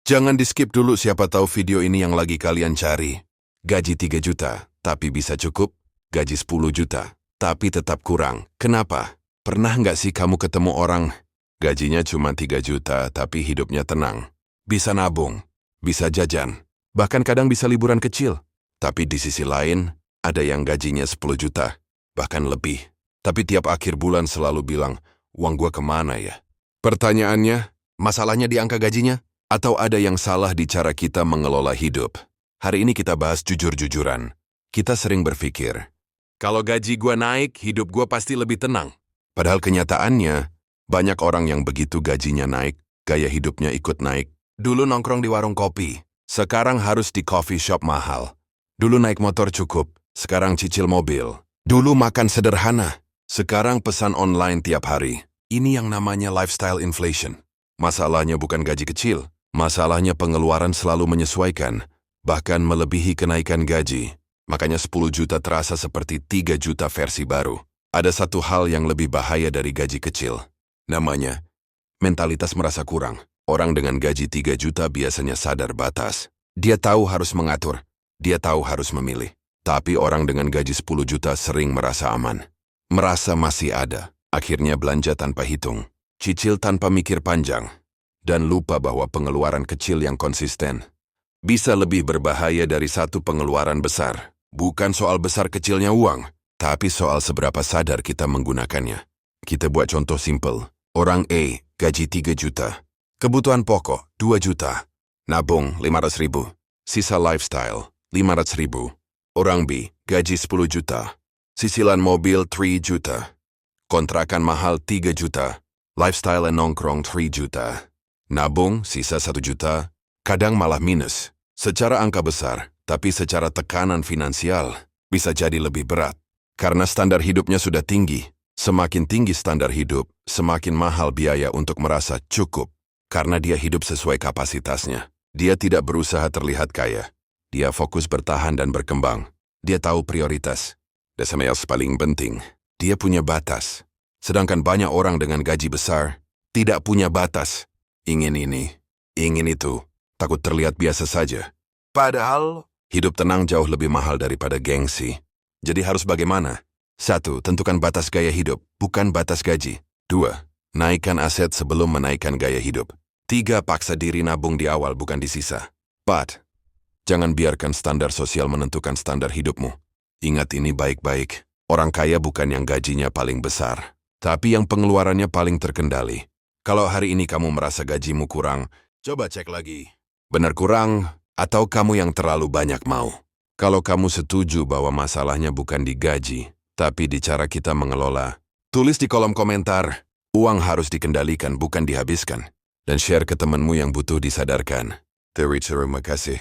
Jangan di-skip dulu, siapa tahu video ini yang lagi kalian cari. Gaji 3 juta, tapi bisa cukup. Gaji 10 juta, tapi tetap kurang. Kenapa? Pernah nggak sih kamu ketemu orang gajinya cuma 3 juta, tapi hidupnya tenang? Bisa nabung, bisa jajan, bahkan kadang bisa liburan kecil. Tapi di sisi lain, ada yang gajinya 10 juta, bahkan lebih. Tapi tiap akhir bulan selalu bilang, uang gua kemana ya? Pertanyaannya, masalahnya di angka gajinya? Atau ada yang salah di cara kita mengelola hidup? Hari ini kita bahas jujur-jujuran. Kita sering berpikir, kalau gaji gua naik, hidup gua pasti lebih tenang. Padahal kenyataannya, banyak orang yang begitu gajinya naik, gaya hidupnya ikut naik. Dulu nongkrong di warung kopi, sekarang harus di coffee shop mahal. Dulu naik motor cukup, sekarang cicil mobil. Dulu makan sederhana, sekarang pesan online tiap hari. Ini yang namanya lifestyle inflation. Masalahnya bukan gaji kecil. Masalahnya pengeluaran selalu menyesuaikan, bahkan melebihi kenaikan gaji. Makanya 10 juta terasa seperti 3 juta versi baru. Ada satu hal yang lebih bahaya dari gaji kecil. Namanya, mentalitas merasa kurang. Orang dengan gaji 3 juta biasanya sadar batas. Dia tahu harus mengatur. Dia tahu harus memilih. Tapi orang dengan gaji 10 juta sering merasa aman. Merasa masih ada. Akhirnya belanja tanpa hitung. Cicil tanpa mikir panjang. Dan lupa bahwa pengeluaran kecil yang konsisten bisa lebih berbahaya dari satu pengeluaran besar. Bukan soal besar kecilnya uang, tapi soal seberapa sadar kita menggunakannya. Kita buat contoh simpel. Orang A, gaji 3 juta. Kebutuhan pokok, 2 juta. Nabung, 500 ribu. Sisa lifestyle, 500 ribu. Orang B, gaji 10 juta. Sisilan mobil, 3 juta. Kontrakan mahal, 3 juta. Lifestyle and nongkrong, 3 juta. Nabung, sisa 1 juta, kadang malah minus. Secara angka besar, tapi secara tekanan finansial, bisa jadi lebih berat. Karena standar hidupnya sudah tinggi. Semakin tinggi standar hidup, semakin mahal biaya untuk merasa cukup. Karena dia hidup sesuai kapasitasnya. Dia tidak berusaha terlihat kaya. Dia fokus bertahan dan berkembang. Dia tahu prioritas. Dan yang paling penting, dia punya batas. Sedangkan banyak orang dengan gaji besar, tidak punya batas. Ingin ini, ingin itu, takut terlihat biasa saja. Padahal, hidup tenang jauh lebih mahal daripada gengsi. Jadi harus bagaimana? 1. Tentukan batas gaya hidup, bukan batas gaji. 2. Naikkan aset sebelum menaikkan gaya hidup. 3. Paksa diri nabung di awal, bukan di sisa. 4. Jangan biarkan standar sosial menentukan standar hidupmu. Ingat ini baik-baik. Orang kaya bukan yang gajinya paling besar, tapi yang pengeluarannya paling terkendali. Kalau hari ini kamu merasa gajimu kurang, coba cek lagi. Benar kurang, atau kamu yang terlalu banyak mau? Kalau kamu setuju bahwa masalahnya bukan di gaji, tapi di cara kita mengelola, tulis di kolom komentar. Uang harus dikendalikan, bukan dihabiskan. Dan share ke temanmu yang butuh disadarkan. Terima kasih.